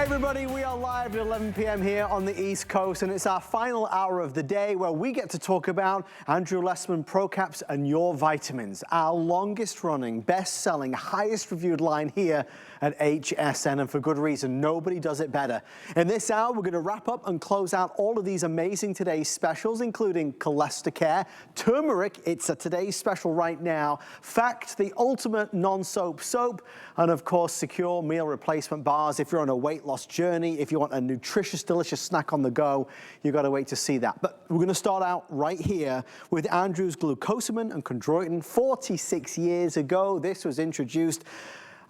everybody, we are live at 11 p.m. here on the East Coast, and it's our final hour of the day where we get to talk about Andrew Lessman Pro Caps and Your Vitamins, our longest running, best-selling, highest reviewed line here at HSN, and for good reason. Nobody does it better. In this hour, we're going to wrap up and close out all of these amazing today's specials, including Cholesteracare, turmeric, it's a today's special right now, Fact, the ultimate non-soap soap, and of course, secure meal replacement bars. If you're on a weight loss journey, if you want a nutritious, delicious snack on the go, you've got to wait to see that. But we're going to start out right here with Andrew's glucosamine and chondroitin. 46 years ago, this was introduced.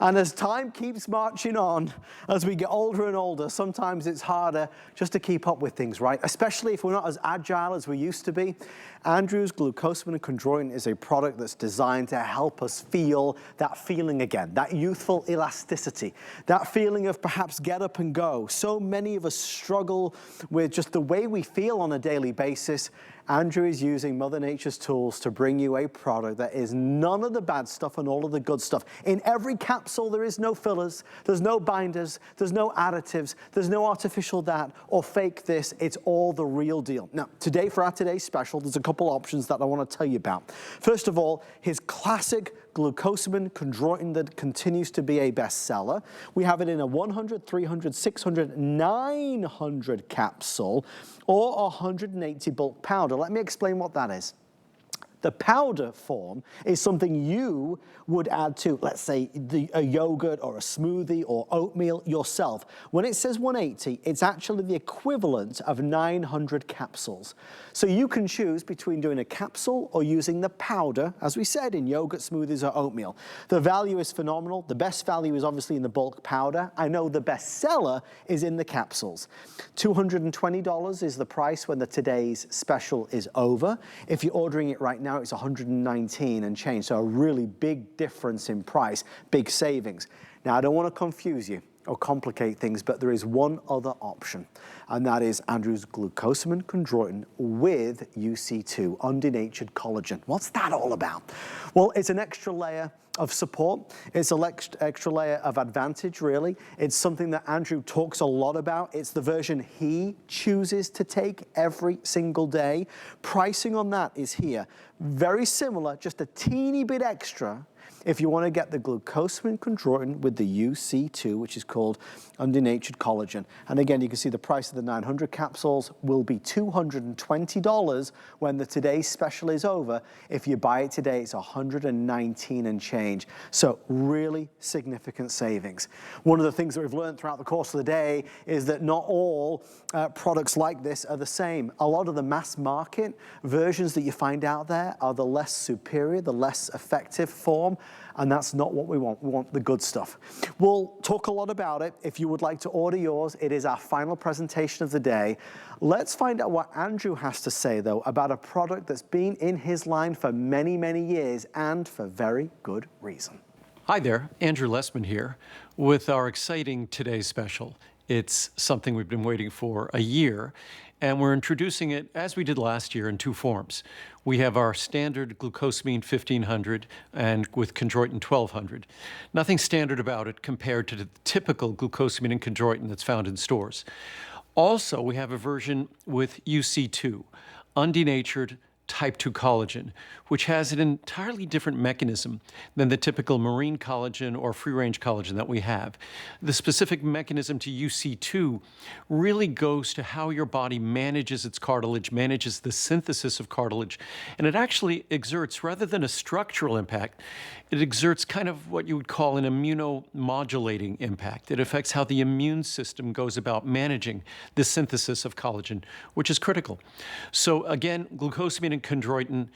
And as time keeps marching on, as we get older and older, sometimes it's harder just to keep up with things, right? Especially if we're not as agile as we used to be. Andrew's glucosamine and chondroitin is a product that's designed to help us feel that feeling again, that youthful elasticity, that feeling of perhaps get up and go. So many of us struggle with just the way we feel on a daily basis. Andrew is using Mother Nature's tools to bring you a product that is none of the bad stuff and all of the good stuff. In every capsule, there is no fillers, there's no binders, there's no additives, there's no artificial that or fake this. It's all the real deal. Now, today for our today's special, there's a couple options that I want to tell you about. First of all, his classic glucosamine chondroitin that continues to be a bestseller. We have it in a 100, 300, 600, 900 capsule or 180 bulk powder. Let me explain what that is. The powder form is something you would add to, let's say, a yogurt or a smoothie or oatmeal yourself. When it says 180, it's actually the equivalent of 900 capsules. So you can choose between doing a capsule or using the powder, as we said, in yogurt, smoothies, or oatmeal. The value is phenomenal. The best value is obviously in the bulk powder. I know the best seller is in the capsules. $220 is the price when the today's special is over. If you're ordering it right now, it's $119 and change, so a really big difference in price, big savings. Now, I don't want to confuse you or complicate things, but there is one other option, and that is Andrew's glucosamine chondroitin with UC2, undenatured collagen. What's that all about? Well, it's an extra layer of support. It's an extra layer of advantage, really. It's something that Andrew talks a lot about. It's the version he chooses to take every single day. Pricing on that is here. Very similar, just a teeny bit extra if you want to get the glucosamine chondroitin with the UC2, which is called undenatured collagen. And again, you can see the price of the 900 capsules will be $220 when the today's special is over. If you buy it today, it's $119 and change. So really significant savings. One of the things that we've learned throughout the course of the day is that not all products like this are the same. A lot of the mass market versions that you find out there are the less superior, the less effective form. And that's not what we want. We want the good stuff. We'll talk a lot about it. If you would like to order yours, it is our final presentation of the day. Let's find out what Andrew has to say, though, about a product that's been in his line for many, many years, and for very good reason. Hi there, Andrew Lessman here with our exciting today's special. It's something we've been waiting for a year, and we're introducing it, as we did last year, in two forms. We have our standard glucosamine 1500 and with chondroitin 1200. Nothing standard about it compared to the typical glucosamine and chondroitin that's found in stores. Also, we have a version with UC2, undenatured type 2 collagen, which has an entirely different mechanism than the typical marine collagen or free-range collagen that we have. The specific mechanism to UC2 really goes to how your body manages its cartilage, manages the synthesis of cartilage, and it actually exerts, rather than a structural impact, it exerts kind of what you would call an immunomodulating impact. It affects how the immune system goes about managing the synthesis of collagen, which is critical. So again, glucosamine and chondroitin,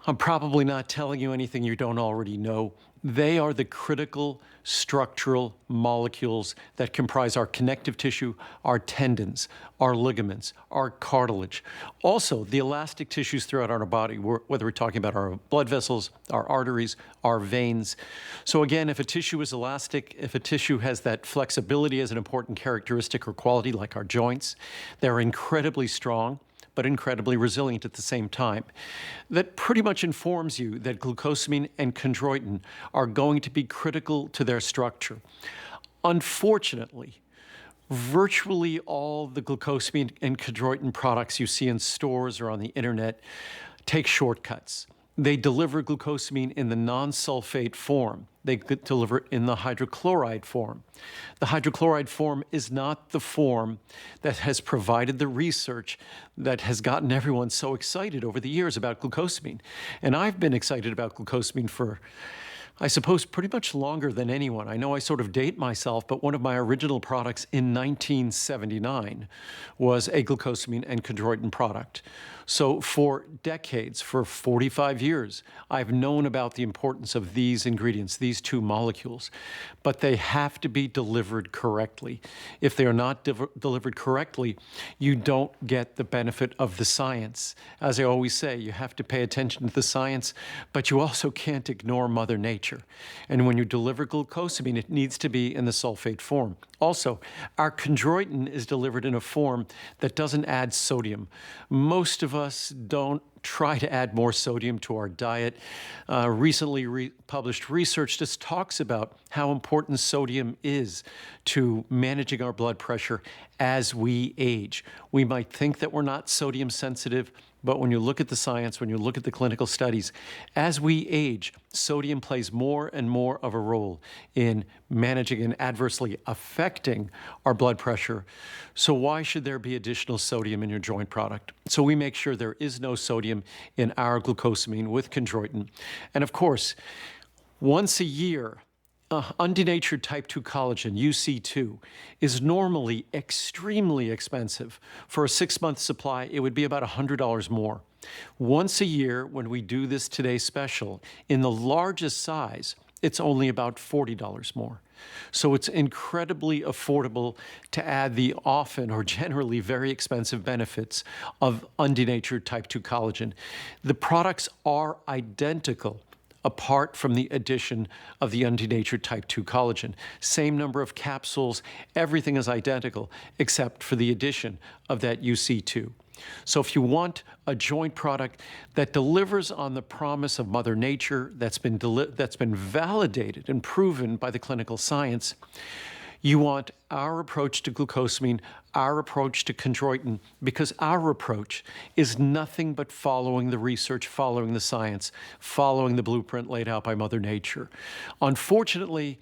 I'm probably not telling you anything you don't already know. They are the critical structural molecules that comprise our connective tissue, our tendons, our ligaments, our cartilage. Also, the elastic tissues throughout our body, whether we're talking about our blood vessels, our arteries, our veins. So again, if a tissue is elastic, if a tissue has that flexibility as an important characteristic or quality, like our joints, they're incredibly strong, but incredibly resilient at the same time. That pretty much informs you that glucosamine and chondroitin are going to be critical to their structure. Unfortunately, Virtually all the glucosamine and chondroitin products you see in stores or on the internet take shortcuts. They deliver glucosamine in the non-sulfate form. They deliver it in the hydrochloride form. The hydrochloride form is not the form that has provided the research that has gotten everyone so excited over the years about glucosamine. And I've been excited about glucosamine for, I suppose, pretty much longer than anyone. I know I sort of date myself, but one of my original products in 1979 was a glucosamine and chondroitin product. So for decades, for 45 years, I've known about the importance of these ingredients, these two molecules, but they have to be delivered correctly. If they are not delivered correctly, you don't get the benefit of the science. As I always say, you have to pay attention to the science, but you also can't ignore Mother Nature. And when you deliver glucosamine, it needs to be in the sulfate form. Also, our chondroitin is delivered in a form that doesn't add sodium. Most of us don't try to add more sodium to our diet. Recently published research just talks about how important sodium is to managing our blood pressure as we age. We might think that we're not sodium sensitive, but when you look at the science, when you look at the clinical studies, as we age, sodium plays more and more of a role in managing and adversely affecting our blood pressure. So why should there be additional sodium in your joint product? So we make sure there is no sodium in our glucosamine with chondroitin. And of course, once a year, undenatured type 2 collagen, UC2, is normally extremely expensive. For a 6-month supply, it would be about $100 more. Once a year, when we do this Today Special, in the largest size, it's only about $40 more. So it's incredibly affordable to add the often or generally very expensive benefits of undenatured type 2 collagen. The products are identical apart from the addition of the undenatured type 2 collagen. Same number of capsules, everything is identical except for the addition of that UC2. So if you want a joint product that delivers on the promise of Mother Nature, that's been validated and proven by the clinical science, you want our approach to glucosamine, our approach to chondroitin, because our approach is nothing but following the research, following the science, following the blueprint laid out by Mother Nature. Unfortunately,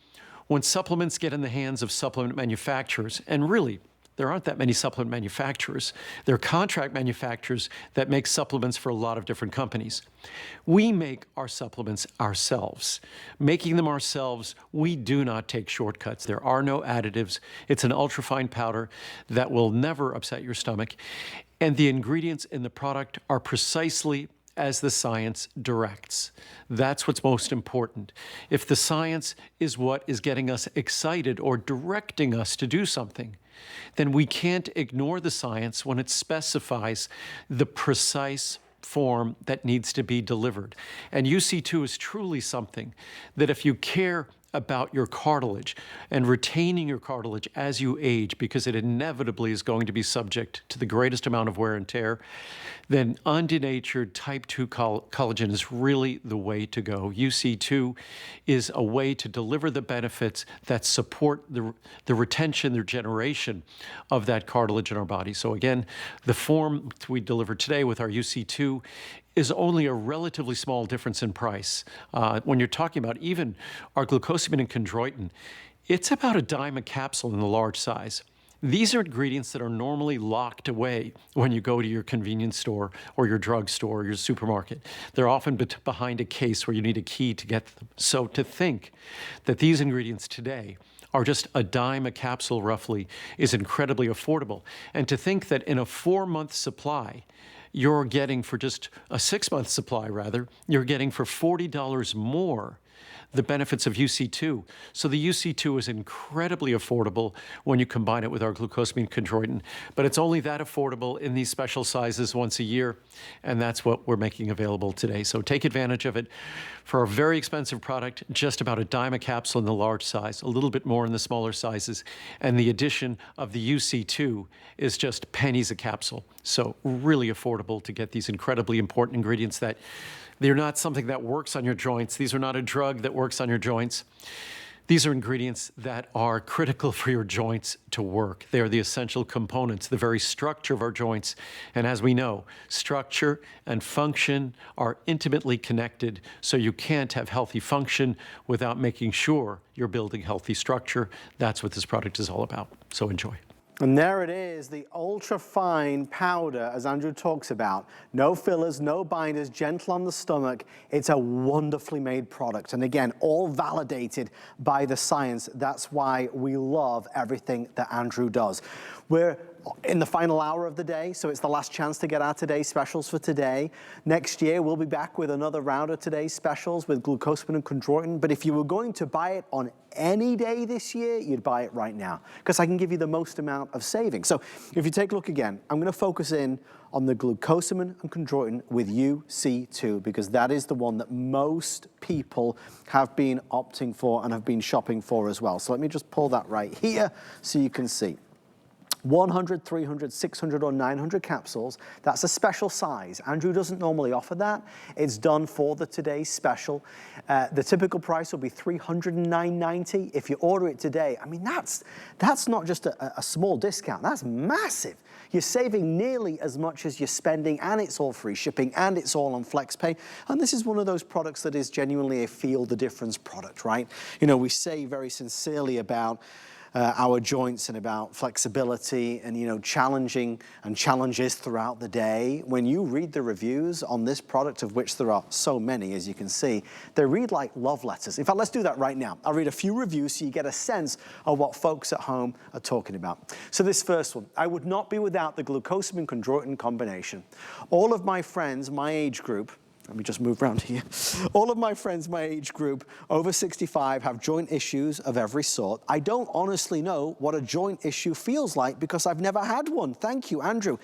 when supplements get in the hands of supplement manufacturers, and really, there aren't that many supplement manufacturers. There are contract manufacturers that make supplements for a lot of different companies. We make our supplements ourselves. Making them ourselves, we do not take shortcuts. There are no additives. It's an ultrafine powder that will never upset your stomach. And the ingredients in the product are precisely as the science directs. That's what's most important. If the science is what is getting us excited or directing us to do something, then we can't ignore the science when it specifies the precise form that needs to be delivered. And UC2 is truly something that if you care about your cartilage and retaining your cartilage as you age, because it inevitably is going to be subject to the greatest amount of wear and tear, then undenatured type 2 collagen is really the way to go. UC2 is a way to deliver the benefits that support the retention, the regeneration of that cartilage in our body. So again, the form we deliver today with our UC2 is only a relatively small difference in price. When you're talking about even our glucosamine and chondroitin, it's about $0.10 a capsule in the large size. These are ingredients that are normally locked away when you go to your convenience store or your drugstore or your supermarket. They're often behind a case where you need a key to get them. So to think that these ingredients today are just $0.10 a capsule roughly is incredibly affordable. And to think that in a 4-month supply, you're getting for just a 6-month supply rather, you're getting for $40 more the benefits of UC2. So the UC2 is incredibly affordable when you combine it with our glucosamine chondroitin, but it's only that affordable in these special sizes once a year, and that's what we're making available today. So take advantage of it. For a very expensive product, just about $0.10 a capsule in the large size, a little bit more in the smaller sizes, and the addition of the UC2 is just pennies a capsule. So really affordable to get these incredibly important ingredients that they're not something that works on your joints. These are not a drug that works on your joints. These are ingredients that are critical for your joints to work. They are the essential components, the very structure of our joints. And as we know, structure and function are intimately connected, so you can't have healthy function without making sure you're building healthy structure. That's what this product is all about. So enjoy. And there it is, the ultra fine powder, as Andrew talks about. No fillers, no binders, gentle on the stomach. It's a wonderfully made product. And again, all validated by the science. That's why we love everything that Andrew does. We're in the final hour of the day, so it's the last chance to get our today's specials for today. Next year, we'll be back with another round of today's specials with glucosamine and chondroitin. But if you were going to buy it on any day this year, you'd buy it right now, because I can give you the most amount of savings. So if you take a look again, I'm going to focus in on the glucosamine and chondroitin with UC2, because that is the one that most people have been opting for and have been shopping for as well. So let me just pull that right here so you can see. 100, 300, 600, or 900 capsules. That's a special size. Andrew doesn't normally offer that. It's done for the today's special. The typical price will be $309.90. If you order it today, I mean, that's not just a small discount. That's massive. You're saving nearly as much as you're spending, and it's all free shipping, and it's all on FlexPay. And this is one of those products that is genuinely a feel the difference product, right? You know, we say very sincerely about our joints and about flexibility and, you know, challenges throughout the day. When you read the reviews on this product, of which there are so many, as you can see, they read like love letters. In fact, let's do that right now. I'll read a few reviews so you get a sense of what folks at home are talking about. So this first one: I would not be without the glucosamine chondroitin combination. All of my friends, my age group, let me just move around here. All of my friends my age group, over 65, have joint issues of every sort. I don't honestly know what a joint issue feels like because I've never had one. Thank you, Andrew.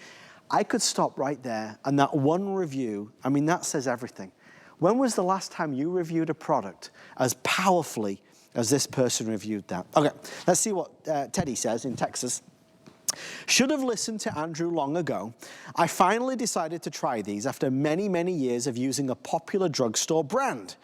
I could stop right there, and that one review, I mean, that says everything. When was the last time you reviewed a product as powerfully as this person reviewed that? Okay, let's see what Teddy says in Texas. Should have listened to Andrew long ago. I finally decided to try these after many, many years of using a popular drugstore brand.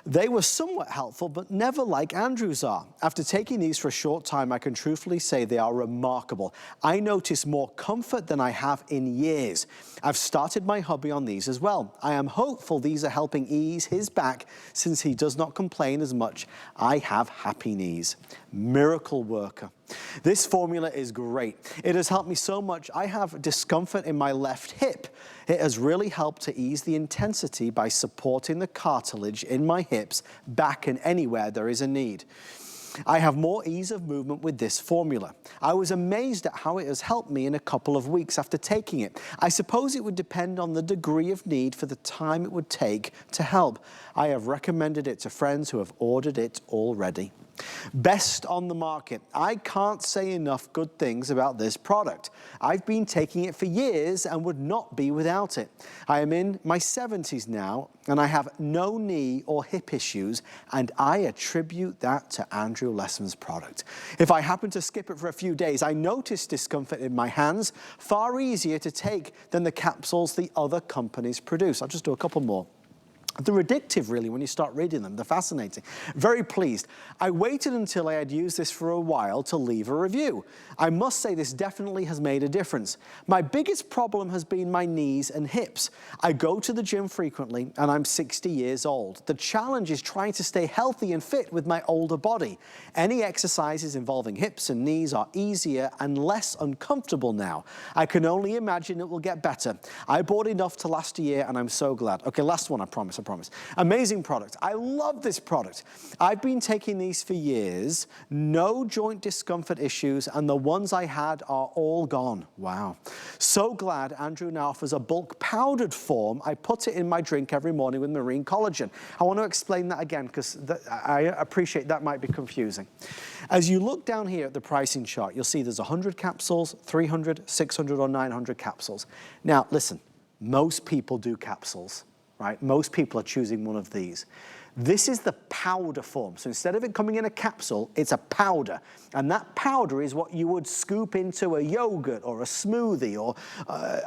They were somewhat helpful, but never like Andrew's are. After taking these for a short time, I can truthfully say they are remarkable. I notice more comfort than I have in years. I've started my hubby on these as well. I am hopeful these are helping ease his back since he does not complain as much. I have happy knees. Miracle worker. This formula is great. It has helped me so much. I have discomfort in my left hip. It has really helped to ease the intensity by supporting the cartilage in my hips, back, and anywhere there is a need. I have more ease of movement with this formula. I was amazed at how it has helped me in a couple of weeks after taking it. I suppose it would depend on the degree of need for the time it would take to help. I have recommended it to friends who have ordered it already. Best on the market. I can't say enough good things about this product. I've been taking it for years and would not be without it. I am in my 70s now, and I have no knee or hip issues, and I attribute that to Andrew Lessman's product. If I happen to skip it for a few days, I notice discomfort in my hands, far easier to take than the capsules the other companies produce. I'll just do a couple more. They're addictive, really, when you start reading them. They're fascinating. Very pleased. I waited until I had used this for a while to leave a review. I must say this definitely has made a difference. My biggest problem has been my knees and hips. I go to the gym frequently, and I'm 60 years old. The challenge is trying to stay healthy and fit with my older body. Any exercises involving hips and knees are easier and less uncomfortable now. I can only imagine it will get better. I bought enough to last a year, and I'm so glad. Okay, last one, I promise. Amazing product. I love this product. I've been taking these for years. No joint discomfort issues, and the ones I had are all gone. Wow. So glad Andrew now offers a bulk powdered form. I put it in my drink every morning with marine collagen. I want to explain that again because I appreciate that might be confusing. As you look down here at the pricing chart, you'll see there's 100 capsules, 300, 600, or 900 capsules. Now, listen, most people do capsules. Right? Most people are choosing one of these. This is the powder form. So instead of it coming in a capsule, it's a powder. And that powder is what you would scoop into a yogurt or a smoothie or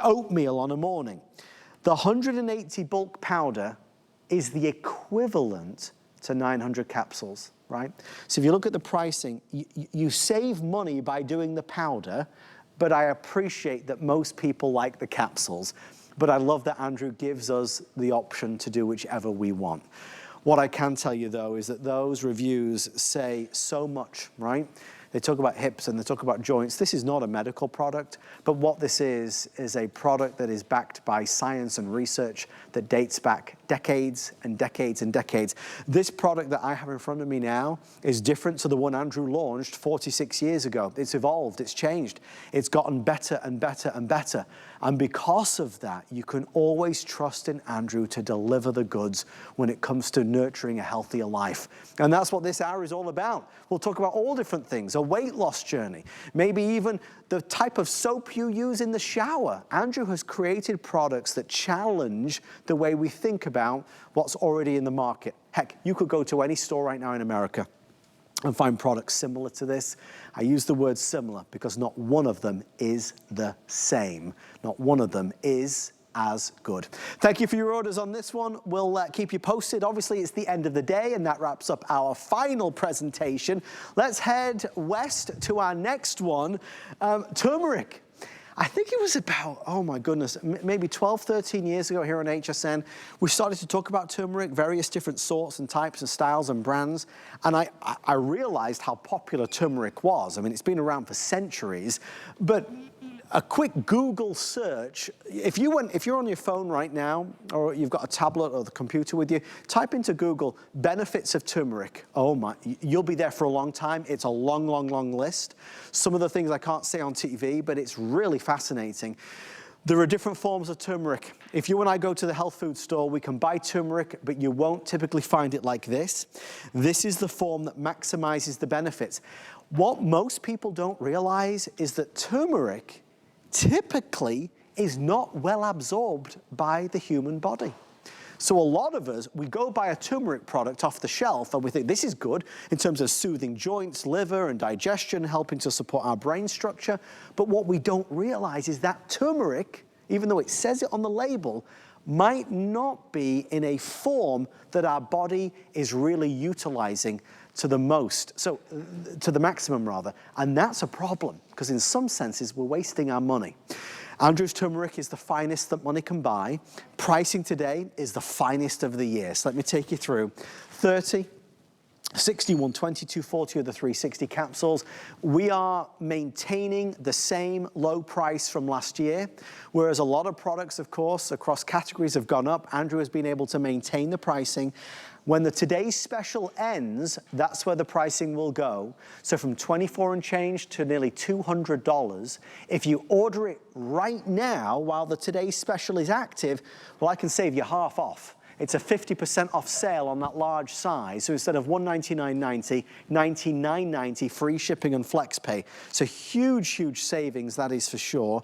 oatmeal on a morning. The 180 bulk powder is the equivalent to 900 capsules, right? So if you look at the pricing, you save money by doing the powder, but I appreciate that most people like the capsules. But I love that Andrew gives us the option to do whichever we want. What I can tell you though is that those reviews say so much, right? They talk about hips and they talk about joints. This is not a medical product, but what this is a product that is backed by science and research that dates back decades and decades and decades. This product that I have in front of me now is different to the one Andrew launched 46 years ago. It's evolved, it's changed, it's gotten better and better and better. And because of that, you can always trust in Andrew to deliver the goods when it comes to nurturing a healthier life. And that's what this hour is all about. We'll talk about all different things, a weight loss journey, maybe even the type of soap you use in the shower. Andrew has created products that challenge the way we think about what's already in the market. Heck, you could go to any store right now in America and find products similar to this. I use the word similar because not one of them is the same. Not one of them is as good. Thank you for your orders on this one. We'll keep you posted. Obviously, it's the end of the day, and that wraps up our final presentation. Let's head west to our next one, turmeric. I think it was about, oh my goodness, maybe 12, 13 years ago here on HSN, we started to talk about turmeric, various different sorts and types and styles and brands. And I realized how popular turmeric was. I mean, it's been around for centuries, but a quick Google search, if you're on your phone right now, or you've got a tablet or the computer with you, type into Google benefits of turmeric. Oh my, you'll be there for a long time. It's a long, long, long list. Some of the things I can't say on TV, but it's really fascinating. There are different forms of turmeric. If you and I go to the health food store, we can buy turmeric, but you won't typically find it like this. This is the form that maximizes the benefits. What most people don't realize is that turmeric typically is not well absorbed by the human body. So a lot of us, we go buy a turmeric product off the shelf and we think this is good in terms of soothing joints, liver and digestion, helping to support our brain structure. But what we don't realize is that turmeric, even though it says it on the label, might not be in a form that our body is really utilizing to the most, so to the maximum rather, and that's a problem because in some senses we're wasting our money. Andrew's turmeric is the finest that money can buy. Pricing today is the finest of the year. So let me take you through 30, 61, 22, 40 of the 360 capsules. We are maintaining the same low price from last year, whereas a lot of products, of course, across categories have gone up. Andrew has been able to maintain the pricing. When the today's special ends, that's where the pricing will go. So from $24 and change to nearly $200. If you order it right now while the today's special is active, well, I can save you half off. It's a 50% off sale on that large size. So instead of $199.90, $99.90 free shipping and flex pay. So huge, huge savings, that is for sure.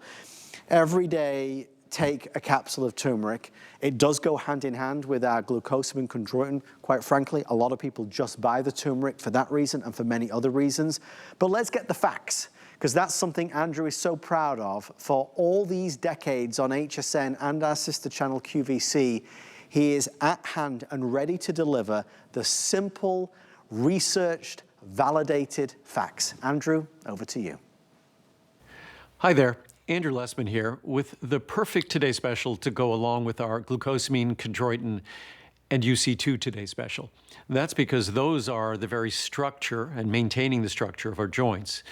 Every day, take a capsule of turmeric. It does go hand in hand with our glucosamine chondroitin. Quite frankly, a lot of people just buy the turmeric for that reason and for many other reasons. But let's get the facts, because that's something Andrew is so proud of. For all these decades on HSN and our sister channel QVC, he is at hand and ready to deliver the simple, researched, validated facts. Andrew, over to you. Hi there. Andrew Lessman here with the perfect Today Special to go along with our glucosamine, chondroitin, and UC2 Today Special. That's because those are the very structure and maintaining the structure of our joints.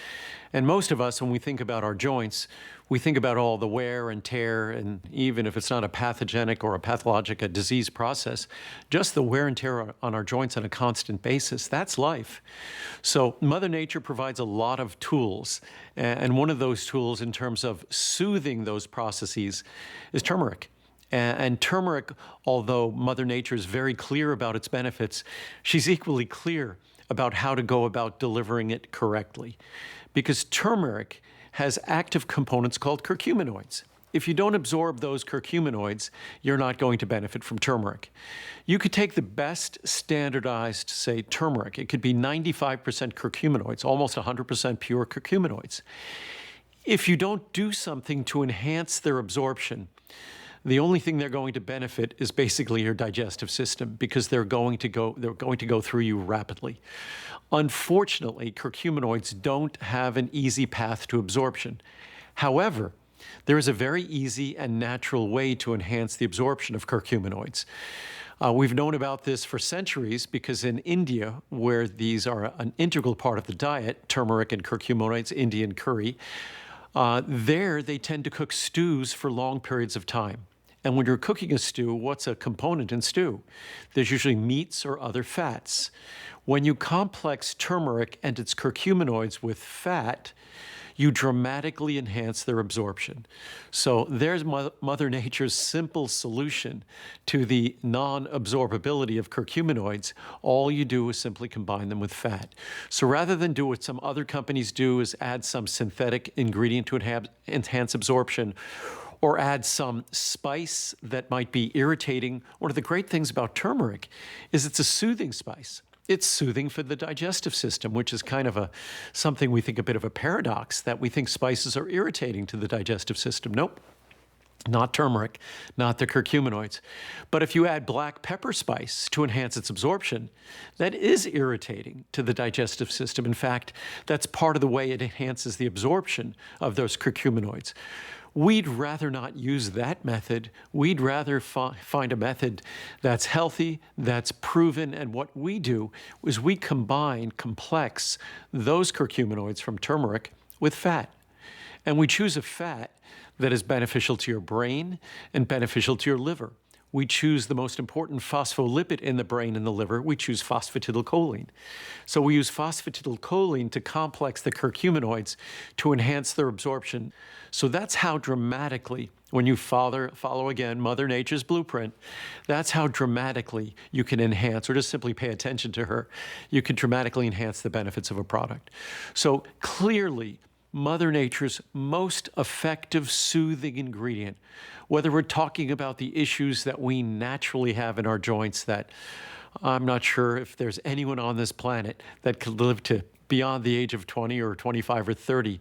And most of us, when we think about our joints, we think about all the wear and tear, and even if it's not a pathogenic or a pathologic, a disease process, just the wear and tear on our joints on a constant basis, that's life. So Mother Nature provides a lot of tools, and one of those tools in terms of soothing those processes is turmeric. And turmeric, although Mother Nature is very clear about its benefits, she's equally clear about how to go about delivering it correctly. Because turmeric has active components called curcuminoids. If you don't absorb those curcuminoids, you're not going to benefit from turmeric. You could take the best standardized, say, turmeric. It could be 95% curcuminoids, almost 100% pure curcuminoids. If you don't do something to enhance their absorption, the only thing they're going to benefit is basically your digestive system, because they're going to go through you rapidly. Unfortunately, curcuminoids don't have an easy path to absorption. However, there is a very easy and natural way to enhance the absorption of curcuminoids. We've known about this for centuries because in India, where these are an integral part of the diet, turmeric and curcuminoids, Indian curry, there they tend to cook stews for long periods of time. And when you're cooking a stew, what's a component in stew? There's usually meats or other fats. When you complex turmeric and its curcuminoids with fat, you dramatically enhance their absorption. So there's Mother Nature's simple solution to the non-absorbability of curcuminoids. All you do is simply combine them with fat. So rather than do what some other companies do, is add some synthetic ingredient to enhance absorption, or add some spice that might be irritating, one of the great things about turmeric is it's a soothing spice. It's soothing for the digestive system, which is kind of something we think a bit of a paradox, that we think spices are irritating to the digestive system. Nope, not turmeric, not the curcuminoids. But if you add black pepper spice to enhance its absorption, that is irritating to the digestive system. In fact, that's part of the way it enhances the absorption of those curcuminoids. We'd rather not use that method. We'd rather find a method that's healthy, that's proven, and what we do is we complex those curcuminoids from turmeric with fat. And we choose a fat that is beneficial to your brain and beneficial to your liver. We choose the most important phospholipid in the brain and the liver. We choose phosphatidylcholine. So we use phosphatidylcholine to complex the curcuminoids to enhance their absorption. So that's how dramatically, when you follow again Mother Nature's blueprint, that's how dramatically you can enhance, or just simply pay attention to her, you can dramatically enhance the benefits of a product. So clearly, Mother Nature's most effective soothing ingredient, whether we're talking about the issues that we naturally have in our joints that I'm not sure if there's anyone on this planet that could live to beyond the age of 20 or 25 or 30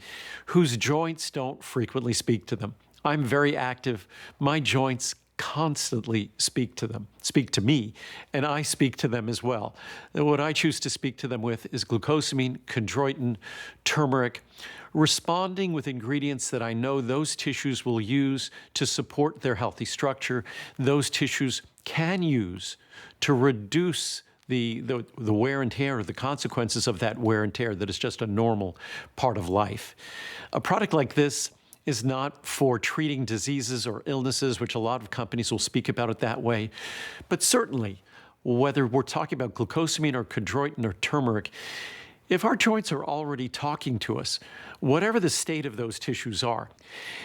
whose joints don't frequently speak to them. I'm very active. My joints constantly speak to me, and I speak to them as well. And what I choose to speak to them with is glucosamine, chondroitin, turmeric, responding with ingredients that I know those tissues will use to support their healthy structure, those tissues can use to reduce the wear and tear, or the consequences of that wear and tear that is just a normal part of life. A product like this is not for treating diseases or illnesses, which a lot of companies will speak about it that way. But certainly, whether we're talking about glucosamine or chondroitin or turmeric, if our joints are already talking to us, whatever the state of those tissues are,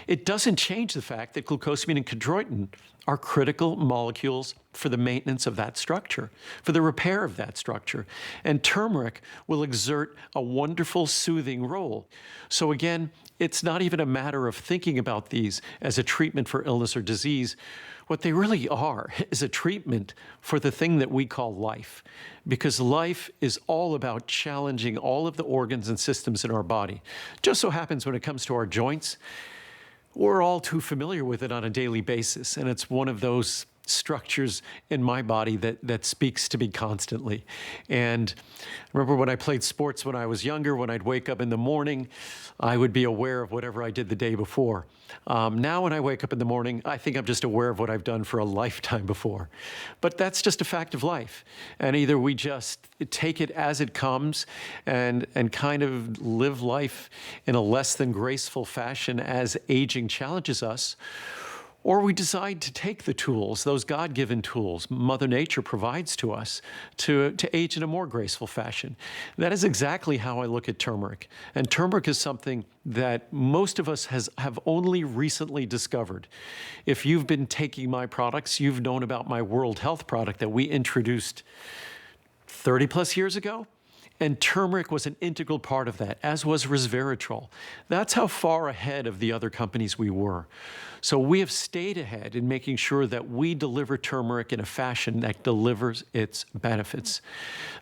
it doesn't change the fact that glucosamine and chondroitin are critical molecules for the maintenance of that structure, for the repair of that structure. And turmeric will exert a wonderful soothing role. So again, it's not even a matter of thinking about these as a treatment for illness or disease. What they really are is a treatment for the thing that we call life, because life is all about challenging all of the organs and systems in our body. Just so happens when it comes to our joints, we're all too familiar with it on a daily basis, and it's one of those structures in my body that speaks to me constantly. And I remember when I played sports when I was younger, when I'd wake up in the morning, I would be aware of whatever I did the day before. Now when I wake up in the morning, I think I'm just aware of what I've done for a lifetime before. But that's just a fact of life. And either we just take it as it comes and kind of live life in a less than graceful fashion as aging challenges us, or we decide to take the tools, those God-given tools Mother Nature provides to us to age in a more graceful fashion. That is exactly how I look at turmeric. And turmeric is something that most of us have only recently discovered. If you've been taking my products, you've known about my World Health product that we introduced 30 plus years ago. And turmeric was an integral part of that, as was resveratrol. That's how far ahead of the other companies we were. So we have stayed ahead in making sure that we deliver turmeric in a fashion that delivers its benefits.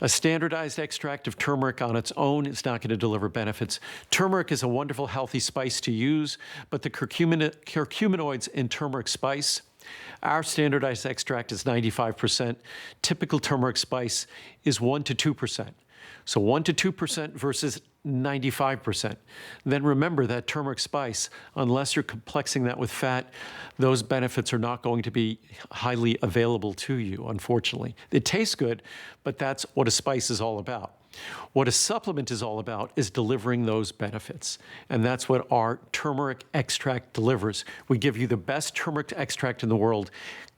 A standardized extract of turmeric on its own is not going to deliver benefits. Turmeric is a wonderful, healthy spice to use, but the curcuminoids in turmeric spice Our standardized extract is 95%. Typical turmeric spice is 1 to 2%. So 1 to 2% versus 95%. Then remember that turmeric spice, unless you're complexing that with fat, those benefits are not going to be highly available to you, unfortunately. It tastes good, but that's what a spice is all about. What a supplement is all about is delivering those benefits. And that's what our turmeric extract delivers. We give you the best turmeric extract in the world,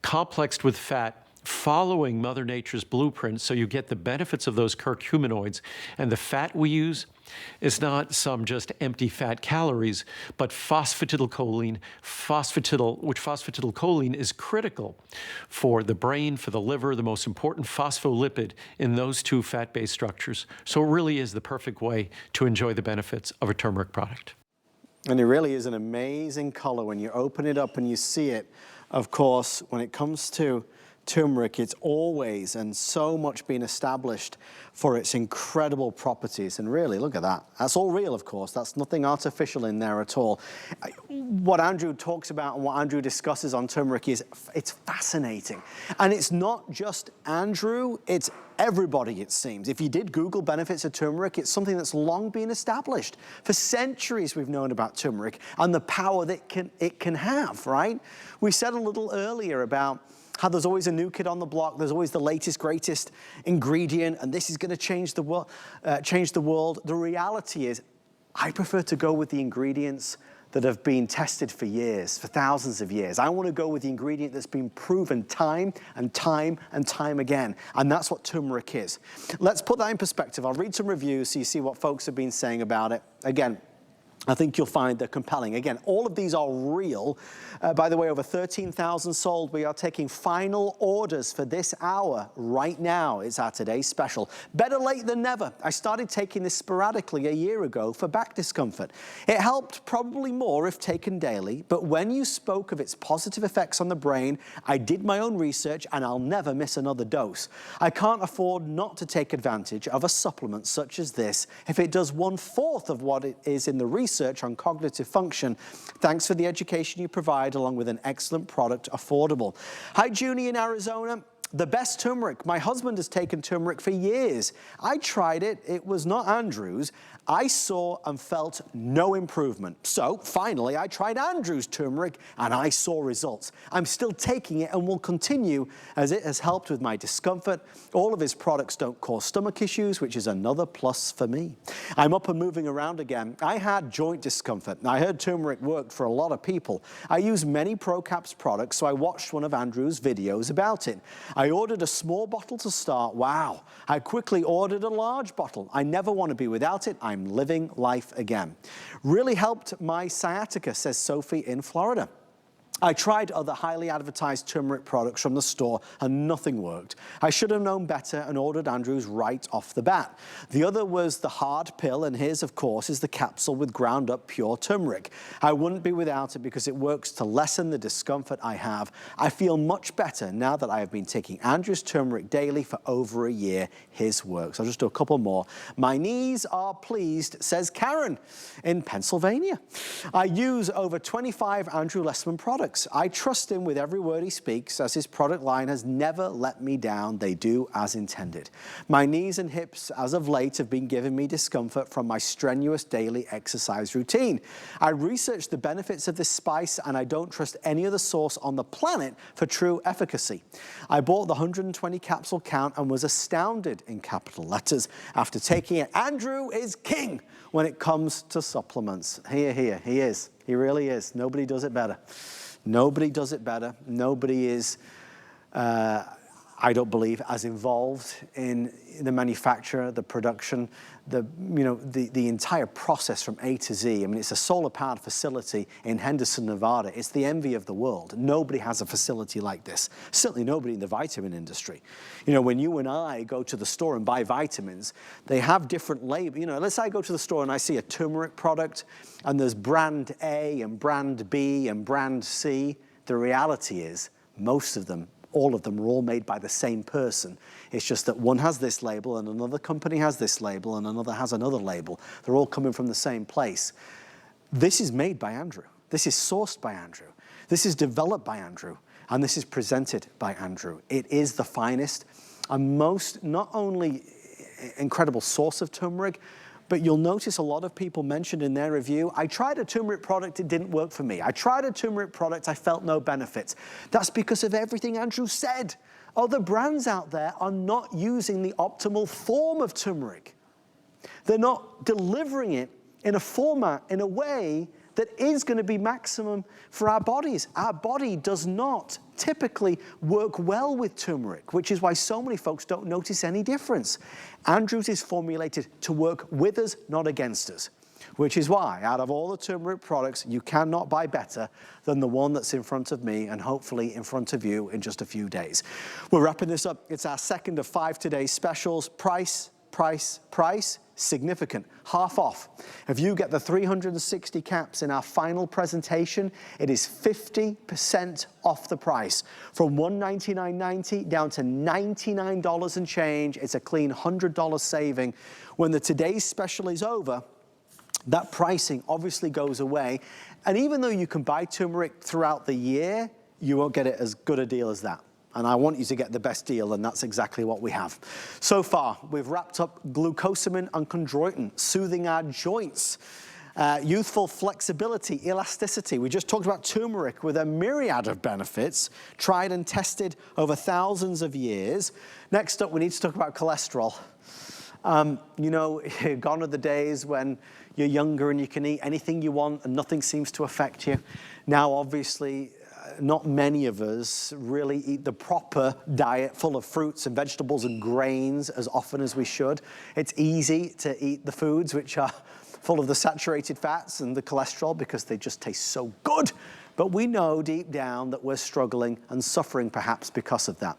complexed with fat, following Mother Nature's blueprint, so you get the benefits of those curcuminoids. And the fat we use is not some just empty fat calories, but phosphatidylcholine, which phosphatidylcholine is critical for the brain, for the liver, the most important phospholipid in those two fat-based structures. So it really is the perfect way to enjoy the benefits of a turmeric product. And it really is an amazing color when you open it up and you see it. Of course, when it comes to turmeric, it's always and so much been established for its incredible properties. And really, look at that. That's all real, of course. That's nothing artificial in there at all. What Andrew talks about and what Andrew discusses on turmeric is, it's fascinating. And it's not just Andrew, it's everybody, it seems. If you did Google benefits of turmeric, it's something that's long been established. For centuries, we've known about turmeric and the power that it can have, right? We said a little earlier about how there's always a new kid on the block, there's always the latest, greatest ingredient, and this is gonna change the world. The reality is, I prefer to go with the ingredients that have been tested for years, for thousands of years. I wanna go with the ingredient that's been proven time and time and time again, and that's what turmeric is. Let's put that in perspective. I'll read some reviews so you see what folks have been saying about it. Again, I think you'll find they're compelling. Again, all of these are real. By the way, over 13,000 sold. We are taking final orders for this hour right now. It's our today's special. Better late than never. I started taking this sporadically a year ago for back discomfort. It helped probably more if taken daily, but when you spoke of its positive effects on the brain, I did my own research and I'll never miss another dose. I can't afford not to take advantage of a supplement such as this if it does 1/4 of what it is in the research on cognitive function. Thanks for the education you provide, along with an excellent product, affordable. Hi, Junie in Arizona. The best turmeric. My husband has taken turmeric for years. I tried it. It was not Andrew's. I saw and felt no improvement. So finally, I tried Andrew's turmeric and I saw results. I'm still taking it and will continue as it has helped with my discomfort. All of his products don't cause stomach issues, which is another plus for me. I'm up and moving around again. I had joint discomfort. I heard turmeric worked for a lot of people. I use many ProCaps products, so I watched one of Andrew's videos about it. I ordered a small bottle to start. Wow. I quickly ordered a large bottle. I never want to be without it. I'm living life again. Really helped my sciatica, says Sophie in Florida. I tried other highly advertised turmeric products from the store and nothing worked. I should have known better and ordered Andrew's right off the bat. The other was the hard pill, and his, of course, is the capsule with ground up pure turmeric. I wouldn't be without it because it works to lessen the discomfort I have. I feel much better now that I have been taking Andrew's turmeric daily for over a year. His works. I'll just do a couple more. My knees are pleased, says Karen in Pennsylvania. I use over 25 Andrew Lessman products. I trust him with every word he speaks, as his product line has never let me down. They do as intended. My knees and hips, as of late, have been giving me discomfort from my strenuous daily exercise routine. I researched the benefits of this spice, and I don't trust any other source on the planet for true efficacy. I bought the 120 capsule count and was astounded, in capital letters, after taking it. Andrew is king when it comes to supplements. Here, he is. He really is. Nobody does it better. Nobody does it better. Nobody is, I don't believe, as involved in the manufacture, the production, the entire process from A to Z. I mean, it's a solar-powered facility in Henderson, Nevada. It's the envy of the world. Nobody has a facility like this. Certainly nobody in the vitamin industry. You know, when you and I go to the store and buy vitamins, they have different labels. You know, let's say I go to the store and I see a turmeric product, and there's brand A and brand B and brand C. The reality is, most of them, all of them are all made by the same person. It's just that one has this label and another company has this label and another has another label. They're all coming from the same place. This is made by Andrew. This is sourced by Andrew. This is developed by Andrew. and this is presented by Andrew. It is the finest and most, not only incredible source of turmeric, but you'll notice a lot of people mentioned in their review, I tried a turmeric product, it didn't work for me. I tried a turmeric product, I felt no benefits. That's because of everything Andrew said. Other brands out there are not using the optimal form of turmeric. They're not delivering it in a format, in a way that is going to be maximum for our bodies. Our body does not typically work well with turmeric, which is why so many folks don't notice any difference. Andrew's is formulated to work with us, not against us, which is why out of all the turmeric products, you cannot buy better than the one that's in front of me and hopefully in front of you in just a few days. We're wrapping this up. It's our second of 5 today's specials. Price, significant, half off. If you get the 360 caps in our final presentation, it is 50% off the price. From $199.90 down to $99 and change. It's a clean $100 saving. When the today's special is over, that pricing obviously goes away. And even though you can buy turmeric throughout the year, you won't get it as good a deal as that. And I want you to get the best deal, and that's exactly what we have. So far, we've wrapped up glucosamine and chondroitin, soothing our joints, youthful flexibility, elasticity. We just talked about turmeric with a myriad of benefits, tried and tested over thousands of years. Next up, we need to talk about cholesterol. You know, gone are the days when you're younger and you can eat anything you want and nothing seems to affect you. Now, obviously, not many of us really eat the proper diet full of fruits and vegetables and grains as often as we should. It's easy to eat the foods which are full of the saturated fats and the cholesterol because they just taste so good. But we know deep down that we're struggling and suffering perhaps because of that.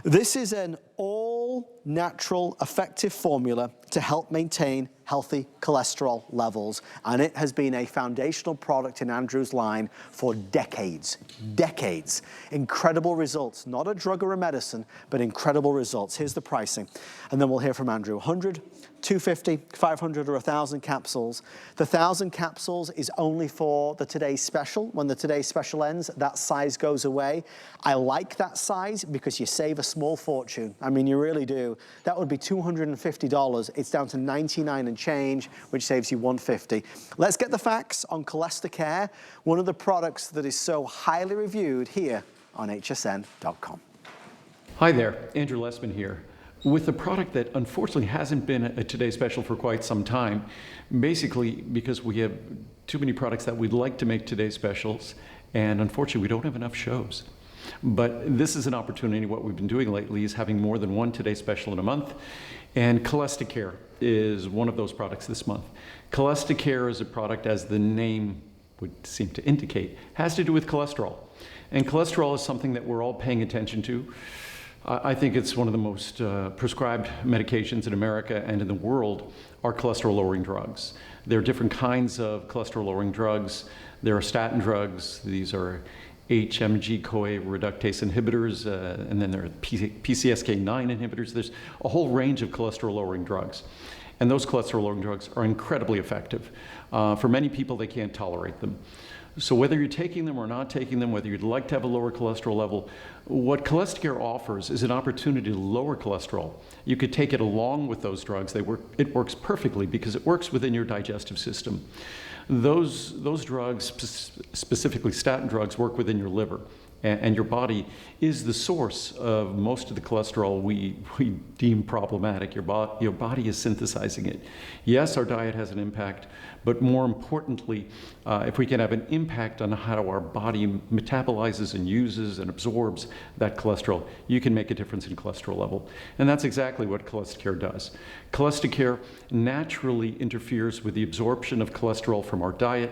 This is an all-natural, effective formula to help maintain healthy cholesterol levels. And it has been a foundational product in Andrew's line for decades. Decades. Incredible results. Not a drug or a medicine, but incredible results. Here's the pricing. And then we'll hear from Andrew. 100, 250, 500, or 1,000 capsules. The 1,000 capsules is only for the today's special. When the today's special ends, that size goes away. I like that size because you save a small fortune. I mean, you really do. That would be $250. It's down to $99 and change, which saves you $150. Let's get the facts on CholestaCare, one of the products that is so highly reviewed here on hsn.com. Hi there, Andrew Lessman here. With a product that unfortunately hasn't been a Today Special for quite some time, basically because we have too many products that we'd like to make Today Specials, and unfortunately we don't have enough shows. But this is an opportunity. What we've been doing lately is having more than one Today Special in a month, and CholestaCare is one of those products this month. CholestaCare is a product, as the name would seem to indicate, has to do with cholesterol. And cholesterol is something that we're all paying attention to. I think it's one of the most prescribed medications in America and in the world are cholesterol-lowering drugs. There are different kinds of cholesterol-lowering drugs. There are statin drugs. These are HMG-CoA reductase inhibitors, and then there are PCSK9 inhibitors. There's a whole range of cholesterol-lowering drugs. And those cholesterol-lowering drugs are incredibly effective. For many people, they can't tolerate them. So whether you're taking them or not taking them, whether you'd like to have a lower cholesterol level, what CholestaCare offers is an opportunity to lower cholesterol. You could take it along with those drugs. It works perfectly because it works within your digestive system. Those drugs, specifically statin drugs, work within your liver. And your body is the source of most of the cholesterol we deem problematic. Your body is synthesizing it. Yes, our diet has an impact, but more importantly, if we can have an impact on how our body metabolizes and uses and absorbs that cholesterol, you can make a difference in cholesterol level. And that's exactly what CholestaCare does. CholestaCare naturally interferes with the absorption of cholesterol from our diet,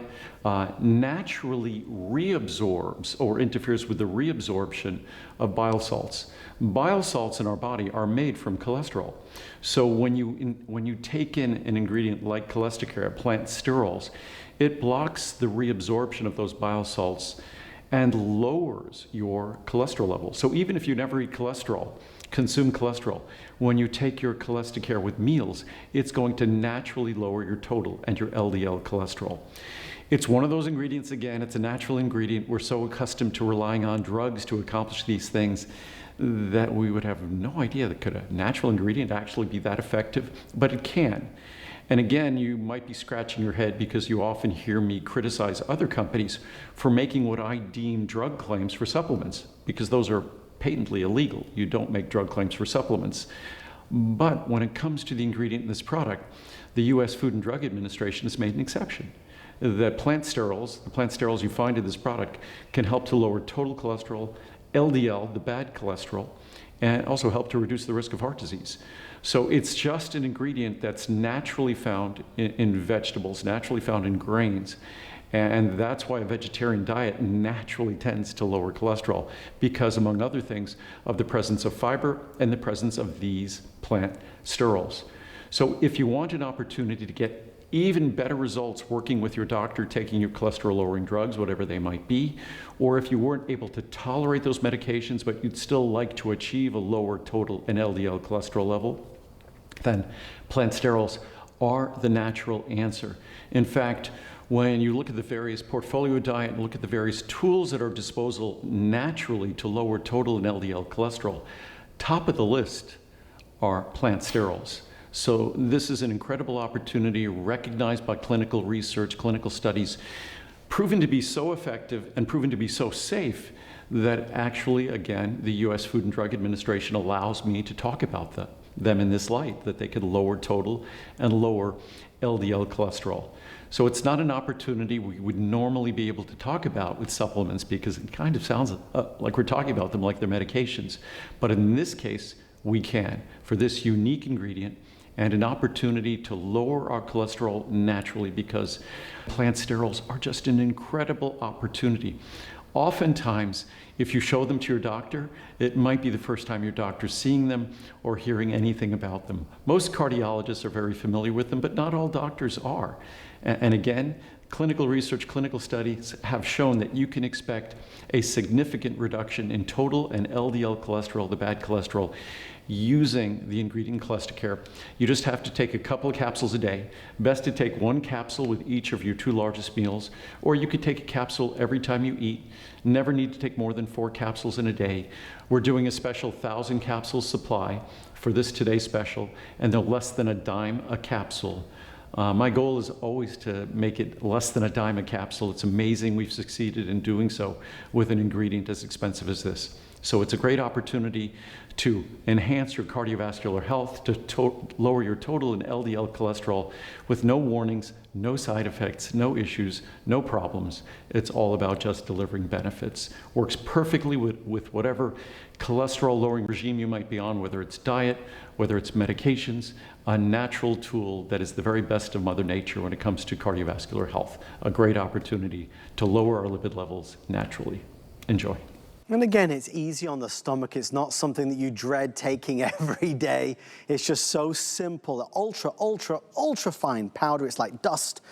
naturally reabsorbs or interferes with the reabsorption of bile salts. Bile salts in our body are made from cholesterol. So when you take in an ingredient like CholestaCare, plant sterols, it blocks the reabsorption of those bile salts and lowers your cholesterol level. So even if you never eat cholesterol, consume cholesterol, when you take your CholestaCare with meals, it's going to naturally lower your total and your LDL cholesterol. It's one of those ingredients, again, it's a natural ingredient. We're so accustomed to relying on drugs to accomplish these things that we would have no idea that could a natural ingredient actually be that effective, but it can. And again, you might be scratching your head because you often hear me criticize other companies for making what I deem drug claims for supplements, because those are patently illegal. You don't make drug claims for supplements. But when it comes to the ingredient in this product, the US Food and Drug Administration has made an exception. That plant sterols, the plant sterols you find in this product, can help to lower total cholesterol, LDL, the bad cholesterol, and also help to reduce the risk of heart disease. So it's just an ingredient that's naturally found in vegetables, naturally found in grains. And that's why a vegetarian diet naturally tends to lower cholesterol, because among other things, of the presence of fiber and the presence of these plant sterols. So if you want an opportunity to get even better results working with your doctor, taking your cholesterol-lowering drugs, whatever they might be, or if you weren't able to tolerate those medications, but you'd still like to achieve a lower total and LDL cholesterol level, then plant sterols are the natural answer. In fact, when you look at the various portfolio diet and look at the various tools at our disposal naturally to lower total and LDL cholesterol, top of the list are plant sterols. So this is an incredible opportunity recognized by clinical research, clinical studies, proven to be so effective and proven to be so safe that actually, again, the US Food and Drug Administration allows me to talk about them in this light, that they could lower total and lower LDL cholesterol. So it's not an opportunity we would normally be able to talk about with supplements, because it kind of sounds like we're talking about them like they're medications. But in this case, we can, for this unique ingredient, and an opportunity to lower our cholesterol naturally, because plant sterols are just an incredible opportunity. Oftentimes, if you show them to your doctor, it might be the first time your doctor's seeing them or hearing anything about them. Most cardiologists are very familiar with them, but not all doctors are. And again, clinical research, clinical studies have shown that you can expect a significant reduction in total and LDL cholesterol, the bad cholesterol, using the ingredient Cholesterol. You just have to take a couple of capsules a day. Best to take one capsule with each of your 2 largest meals, or you could take a capsule every time you eat. Never need to take more than 4 capsules in a day. We're doing a special 1,000 capsule supply for this today's special, and they're less than a dime a capsule. My goal is always to make it less than a dime a capsule. It's amazing we've succeeded in doing so with an ingredient as expensive as this. So it's a great opportunity to enhance your cardiovascular health, to lower your total and LDL cholesterol with no warnings, no side effects, no issues, no problems. It's all about just delivering benefits. Works perfectly with whatever cholesterol lowering regime you might be on, whether it's diet, whether it's medications, a natural tool that is the very best of Mother Nature when it comes to cardiovascular health. A great opportunity to lower our lipid levels naturally. Enjoy. And again, it's easy on the stomach. It's not something that you dread taking every day. It's just so simple. Ultra, ultra, ultra fine powder. It's like dust.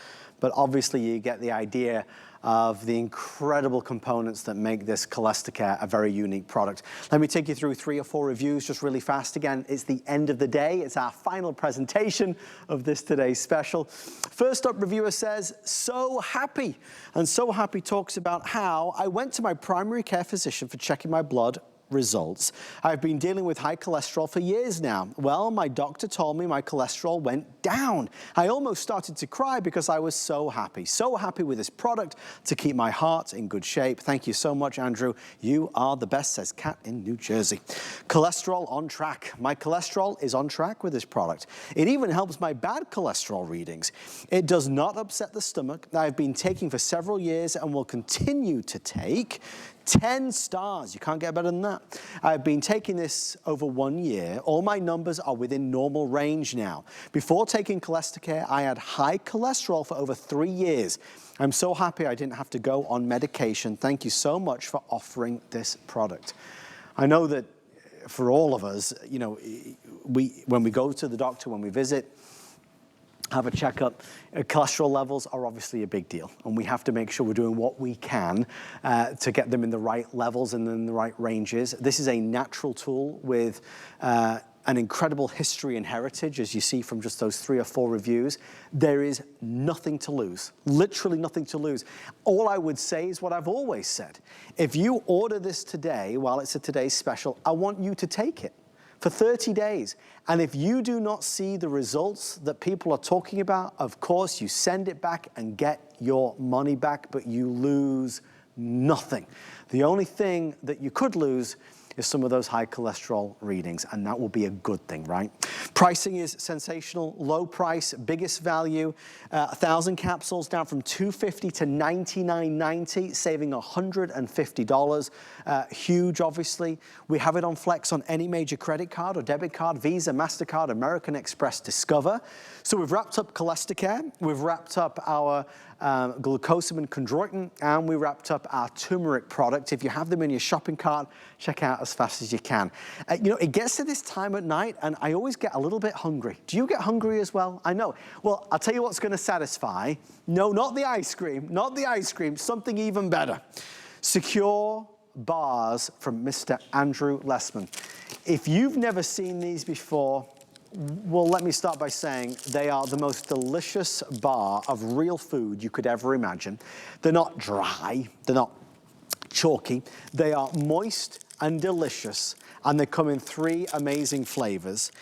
But obviously you get the idea of the incredible components that make this Cholesterol a very unique product. Let me take you through 3 or 4 reviews just really fast. Again, it's the end of the day. It's our final presentation of this today's special. First up, reviewer says, so happy. And So Happy talks about how I went to my primary care physician for checking my blood results. I've been dealing with high cholesterol for years now. Well, my doctor told me my cholesterol went down. I almost started to cry because I was so happy with this product to keep my heart in good shape. Thank you so much, Andrew. You are the best, says Kat in New Jersey. Cholesterol on track. My cholesterol is on track with this product. It even helps my bad cholesterol readings. It does not upset the stomach. I've been taking for several years and will continue to take. 10 stars. You can't get better than that. I've been taking this over 1 year. All my numbers are within normal range now. Before taking Cholesterol, I had high cholesterol for over 3 years. I'm so happy I didn't have to go on medication. Thank you so much for offering this product. I know that for all of us, you know, when we go to the doctor, when we visit, have a checkup, cholesterol levels are obviously a big deal, and we have to make sure we're doing what we can to get them in the right levels and in the right ranges. This is a natural tool with an incredible history and heritage, as you see from just those 3 or 4 reviews. There is nothing to lose, literally nothing to lose. All I would say is what I've always said. If you order this today, while it's a today's special, I want you to take it for 30 days. And if you do not see the results that people are talking about, of course, you send it back and get your money back, but you lose nothing. The only thing that you could lose is some of those high cholesterol readings, and that will be a good thing, right? Pricing is sensational, low price, biggest value, 1,000 capsules down from $250 to $99.90, saving $150. Huge, obviously. We have it on Flex on any major credit card or debit card, Visa, MasterCard, American Express, Discover. So we've wrapped up Cholesteracare, we've wrapped up our glucosamine chondroitin, and we wrapped up our turmeric product. If you have them in your shopping cart, check out as fast as you can. You know, it gets to this time at night and I always get a little bit hungry. Do you get hungry as well? I know. Well, I'll tell you what's gonna satisfy. No, not the ice cream, not the ice cream, something even better. Secure bars from Mr. Andrew Lessman. If you've never seen these before, well, let me start by saying they are the most delicious bar of real food you could ever imagine. They're not dry, they're not chalky, they are moist and delicious, and they come in 3 amazing flavors.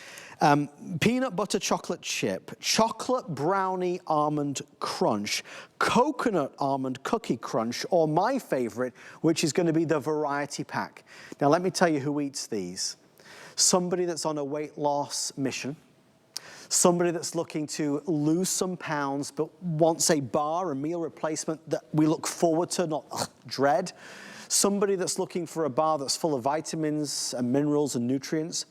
Peanut butter chocolate chip, chocolate brownie almond crunch, coconut almond cookie crunch, or my favorite, which is gonna be the variety pack. Now let me tell you who eats these. Somebody that's on a weight loss mission, somebody that's looking to lose some pounds but wants a bar, a meal replacement that we look forward to, not dread. Somebody that's looking for a bar that's full of vitamins and minerals and nutrients.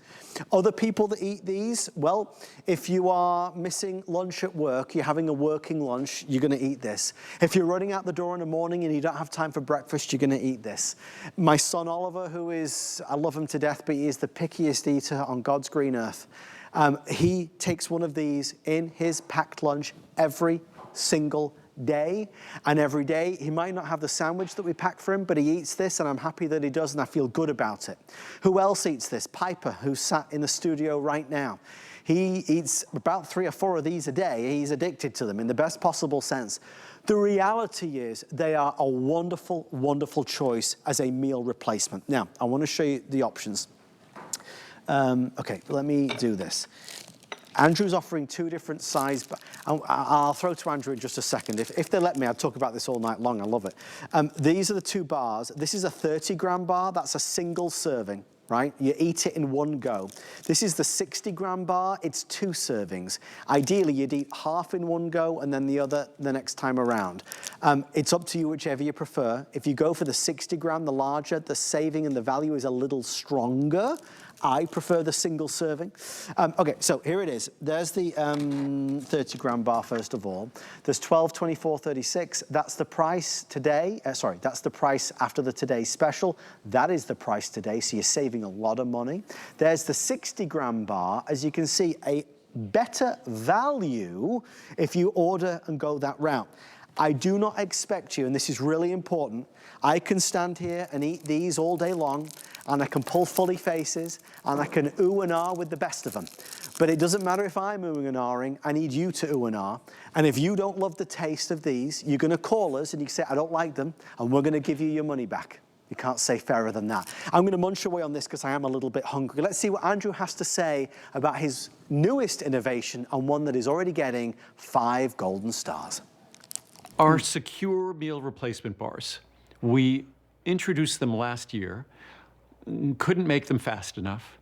Other people that eat these, well, if you are missing lunch at work, you're having a working lunch, you're gonna eat this. If you're running out the door in the morning and you don't have time for breakfast, you're gonna eat this. My son Oliver, who is, I love him to death, but he is the pickiest eater on God's green earth. He takes one of these in his packed lunch every single day, and every day he might not have the sandwich that we pack for him, but he eats this, and I'm happy that he does, and I feel good about it. Who else eats this? Piper, who's sat in the studio right now. He eats about 3 or 4 of these a day. He's addicted to them in the best possible sense. The reality is they are a wonderful, wonderful choice as a meal replacement. Now, I want to show you the options. Okay, let me do this. Andrew's offering 2 different size, but I'll throw to Andrew in just a second. If they let me, I'd talk about this all night long. I love it. These are the 2 bars. This is a 30-gram bar. That's a single serving, right? You eat it in one go. This is the 60-gram bar. It's 2 servings. Ideally, you'd eat half in one go and then the other the next time around. It's up to you, whichever you prefer. If you go for the 60-gram, the larger, the saving and the value is a little stronger. I prefer the single serving. Okay, so here it is. There's the 30-gram bar, first of all. There's 12, 24, 36. That's the price today. That's the price after the Today Special. That is the price today, so you're saving a lot of money. There's the 60-gram bar. As you can see, a better value if you order and go that route. I do not expect you, and this is really important, I can stand here and eat these all day long, and I can pull fully faces, and I can ooh and ah with the best of them. But it doesn't matter if I'm oohing and ahhing, I need you to ooh and ah. And if you don't love the taste of these, you're gonna call us and you can say, I don't like them, and we're gonna give you your money back. You can't say fairer than that. I'm gonna munch away on this because I am a little bit hungry. Let's see what Andrew has to say about his newest innovation and one that is already getting 5 golden stars. Our secure meal replacement bars. We introduced them last year, couldn't make them fast enough,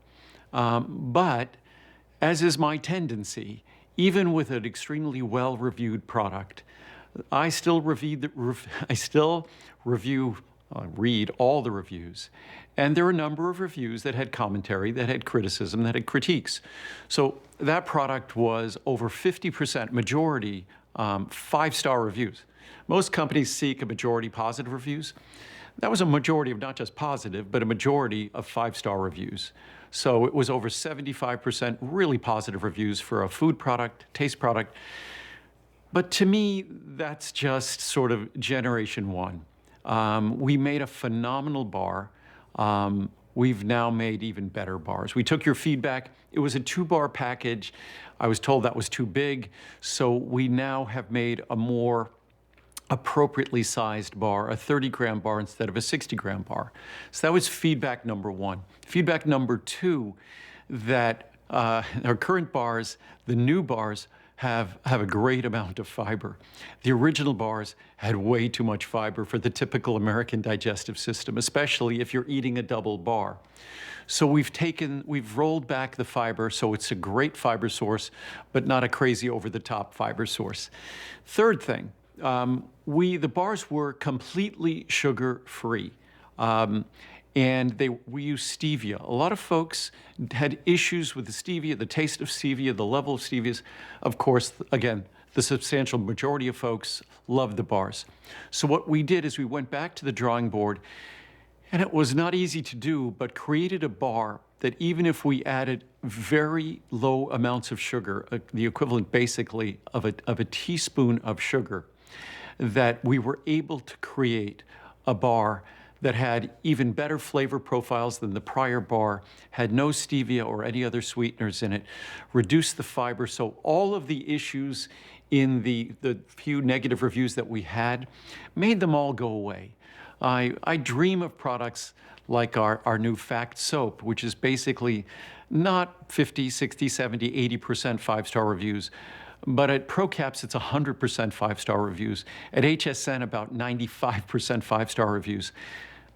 but as is my tendency, even with an extremely well-reviewed product, I still read all the reviews. And there are a number of reviews that had commentary, that had criticism, that had critiques. So that product was over 50%, majority, 5-star reviews. Most companies seek a majority positive reviews. That was a majority of not just positive, but a majority of 5-star reviews. So it was over 75% really positive reviews for a food product, taste product. But to me, that's just sort of generation 1. We made a phenomenal bar. we've now made even better bars. We took your feedback. It was a 2-bar package. I was told that was too big, so we now have made a more appropriately sized bar, a 30-gram bar instead of a 60-gram bar. So that was feedback number 1. Feedback number 2, that our current bars, the new bars, have a great amount of fiber. The original bars had way too much fiber for the typical American digestive system, especially if you're eating a double bar. So we've rolled back the fiber, so it's a great fiber source, but not a crazy over-the-top fiber source. Third thing, the bars were completely sugar-free. And we use stevia. A lot of folks had issues with the stevia, the taste of stevia, the level of stevias. Of course, again, the substantial majority of folks love the bars. So what we did is we went back to the drawing board, and it was not easy to do, but created a bar that even if we added very low amounts of sugar, the equivalent basically of a teaspoon of sugar, that we were able to create a bar that had even better flavor profiles than the prior bar, had no stevia or any other sweeteners in it, reduced the fiber. So all of the issues in the few negative reviews that we had made them all go away. I dream of products like our new Fact soap, which is basically not 50, 60, 70, 80% 5-star reviews, but at ProCaps, it's 100% 5-star reviews. At HSN, about 95% 5-star reviews.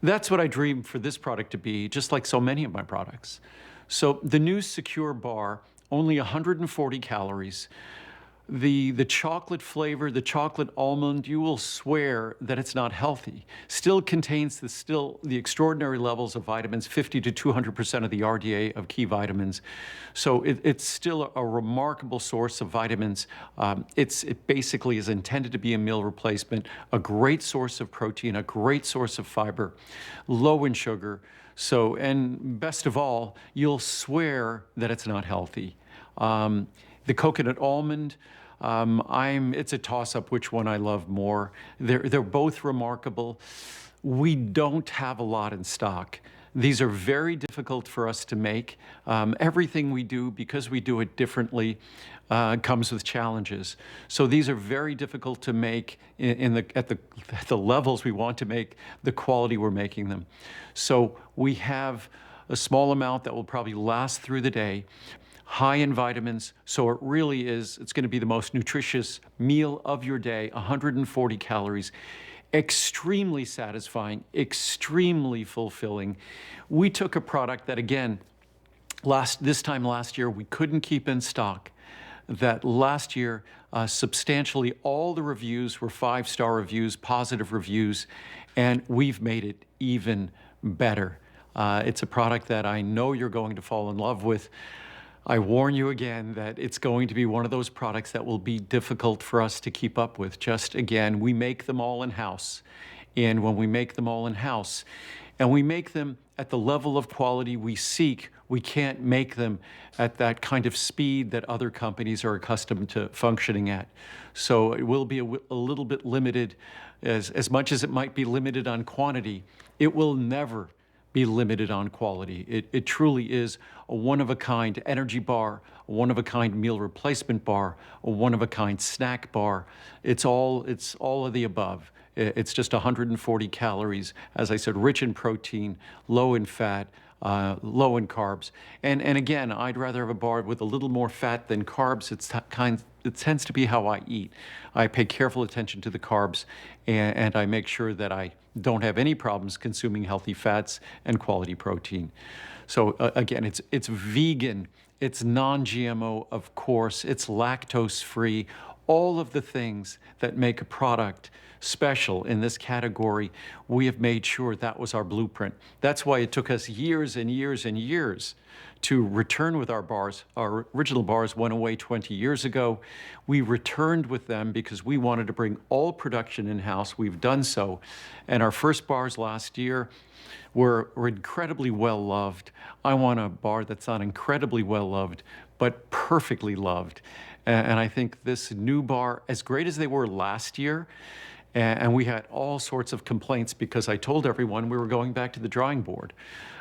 That's what I dream for this product to be, just like so many of my products. So the new Secure Bar, only 140 calories. The chocolate flavor, the chocolate almond, you will swear that it's not healthy. Still contains the extraordinary levels of vitamins, 50 to 200% of the RDA of key vitamins. So it's still a remarkable source of vitamins. It basically is intended to be a meal replacement, a great source of protein, a great source of fiber, low in sugar. So, and best of all, you'll swear that it's not healthy. The coconut almond, it's a toss-up which one I love more. They're both remarkable. We don't have a lot in stock. These are very difficult for us to make. Everything we do, because we do it differently, comes with challenges. So these are very difficult to make at the levels we want to make, the quality we're making them. So we have a small amount that will probably last through the day, high in vitamins, so it really is, it's going to be the most nutritious meal of your day, 140 calories, extremely satisfying, extremely fulfilling. We took a product that, again, this time last year, we couldn't keep in stock. That last year, substantially all the reviews were 5-star reviews, positive reviews, and we've made it even better. It's a product that I know you're going to fall in love with. I warn you again that it's going to be one of those products that will be difficult for us to keep up with. Just again, we make them all in-house. And when we make them all in-house, and we make them at the level of quality we seek, we can't make them at that kind of speed that other companies are accustomed to functioning at. So it will be a little bit limited, as much as it might be limited on quantity, it will never be limited on quality. It truly is a one-of-a-kind energy bar, a one-of-a-kind meal replacement bar, a one-of-a-kind snack bar. It's all of the above. It's just 140 calories, as I said, rich in protein, low in fat, low in carbs. And again, I'd rather have a bar with a little more fat than carbs. It tends to be how I eat. I pay careful attention to the carbs, and I make sure that I don't have any problems consuming healthy fats and quality protein. So again, it's vegan, it's non-GMO, of course, it's lactose-free, all of the things that make a product special in this category, we have made sure that was our blueprint. That's why it took us years and years and years to return with our bars. Our original bars went away 20 years ago. We returned with them because we wanted to bring all production in-house. We've done so. And our first bars last year were incredibly well-loved. I want a bar that's not incredibly well-loved, but perfectly loved. And I think this new bar, as great as they were last year, And we had all sorts of complaints because I told everyone we were going back to the drawing board.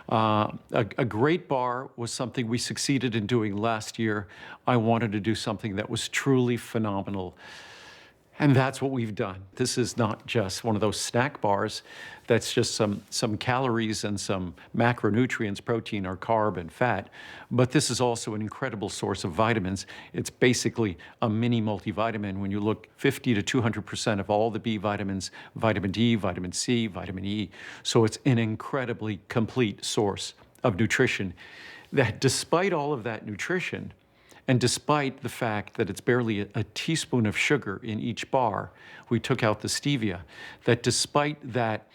A great bar was something we succeeded in doing last year. I wanted to do something that was truly phenomenal. And that's what we've done. This is not just one of those snack bars that's just some calories and some macronutrients, protein or carb and fat, but this is also an incredible source of vitamins. It's basically a mini multivitamin. When you look 50 to 200% of all the B vitamins, vitamin D, vitamin C, vitamin E. So it's an incredibly complete source of nutrition that, despite all of that nutrition, and despite the fact that it's barely a teaspoon of sugar in each bar, we took out the stevia, that despite that,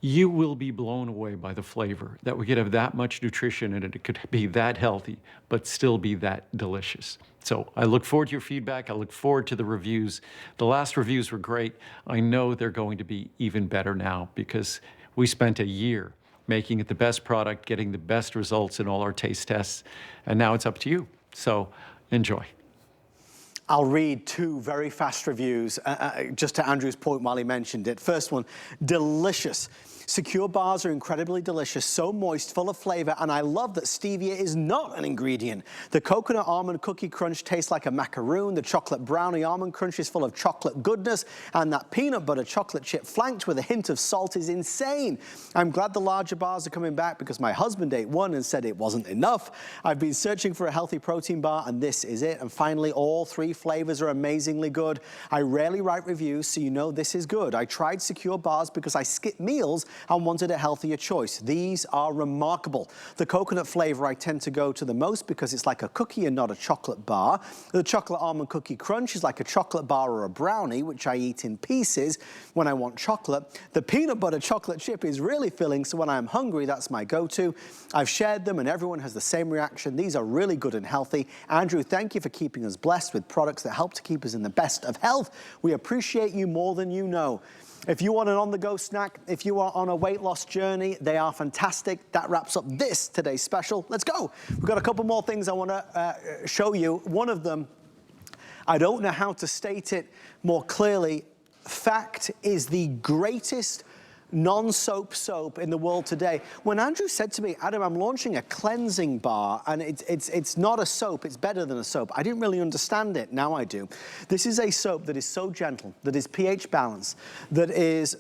you will be blown away by the flavor, that we could have that much nutrition in it. It could be that healthy, but still be that delicious. So I look forward to your feedback. I look forward to the reviews. The last reviews were great. I know they're going to be even better now because we spent a year making it the best product, getting the best results in all our taste tests, and now it's up to you. So enjoy. I'll read two very fast reviews, just to Andrew's point while he mentioned it. First one, delicious. Secure bars are incredibly delicious, so moist, full of flavor, and I love that stevia is not an ingredient. The coconut almond cookie crunch tastes like a macaroon. The chocolate brownie almond crunch is full of chocolate goodness, and that peanut butter chocolate chip flanked with a hint of salt is insane. I'm glad the larger bars are coming back because my husband ate one and said it wasn't enough. I've been searching for a healthy protein bar, and this is it. And finally, all three flavors are amazingly good. I rarely write reviews, so you know this is good. I tried secure bars because I skipped meals and wanted a healthier choice. These are remarkable. The coconut flavor I tend to go to the most because it's like a cookie and not a chocolate bar. The chocolate almond cookie crunch is like a chocolate bar or a brownie, which I eat in pieces when I want chocolate. The peanut butter chocolate chip is really filling, so when I'm hungry, that's my go-to. I've shared them and everyone has the same reaction. These are really good and healthy. Andrew, thank you for keeping us blessed with products that help to keep us in the best of health. We appreciate you more than you know. If you want an on-the-go snack, if you are on a weight loss journey, they are fantastic. That wraps up this today's special. Let's go. We've got a couple more things I want to show you. One of them, I don't know how to state it more clearly. Fact is the greatest non-soap soap in the world today. When Andrew said to me, Adam, I'm launching a cleansing bar and it's not a soap, it's better than a soap, I didn't really understand it. Now I do. This is a soap that is so gentle, that is pH balanced, that is,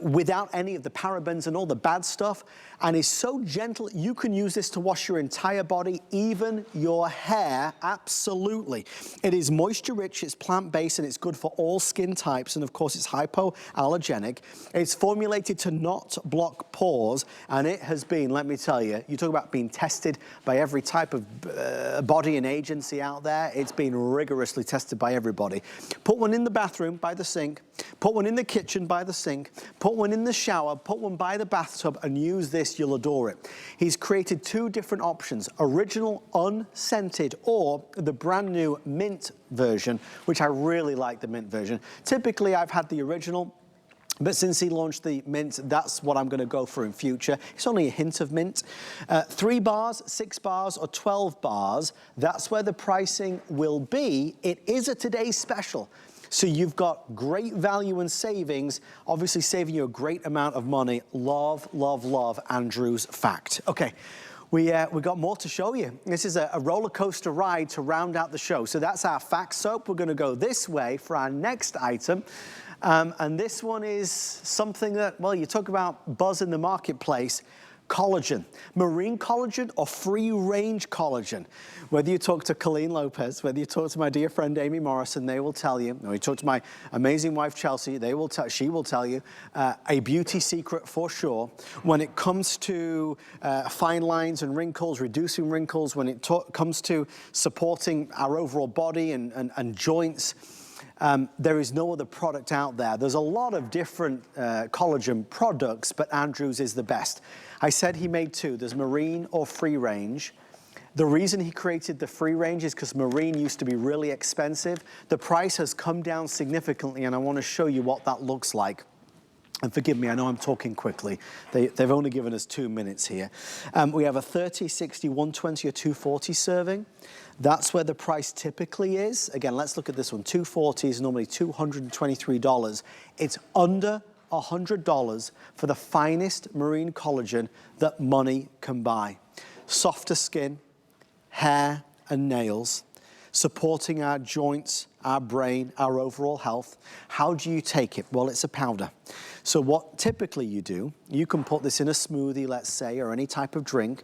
without any of the parabens and all the bad stuff, and is so gentle, you can use this to wash your entire body, even your hair, absolutely. It is moisture rich, it's plant-based, and it's good for all skin types, and of course it's hypoallergenic. It's formulated to not block pores, and it has been, let me tell you, you talk about being tested by every type of body and agency out there, it's been rigorously tested by everybody. Put one in the bathroom by the sink, put one in the kitchen by the sink, put one in the shower, put one by the bathtub, and use this, you'll adore it. He's created two different options, original unscented or the brand new mint version, which I really like the mint version. Typically, I've had the original, but since he launched the mint, that's what I'm going to go for in future. It's only a hint of mint. 3 bars, 6 bars, or 12 bars, that's where the pricing will be. It is a today's special. So you've got great value and savings, obviously saving you a great amount of money. Love, love, love Andrew's fact. Okay, we got more to show you. This is a roller coaster ride to round out the show. So that's our fact soap. We're going to go this way for our next item. And this one is something that, well, you talk about buzz in the marketplace. Collagen, marine collagen or free-range collagen. Whether you talk to Colleen Lopez, whether you talk to my dear friend Amy Morrison, they will tell you, or you talk to my amazing wife Chelsea, she will tell you a beauty secret for sure. When it comes to fine lines and wrinkles, reducing wrinkles, when it comes to supporting our overall body and joints, there is no other product out there. There's a lot of different collagen products, but Andrew's is the best. I said he made 2. There's marine or free range. The reason he created the free range is because marine used to be really expensive. The price has come down significantly, and I want to show you what that looks like. And forgive me, I know I'm talking quickly. They've only given us 2 minutes here. We have a 30, 60, 120 or 240 serving. That's where the price typically is. Again, let's look at this one. 240 is normally $223. It's under $100 for the finest marine collagen that money can buy. Softer skin, hair and nails, supporting our joints, our brain, our overall health. How do you take it? Well, it's a powder. So what typically you do, you can put this in a smoothie, let's say, or any type of drink.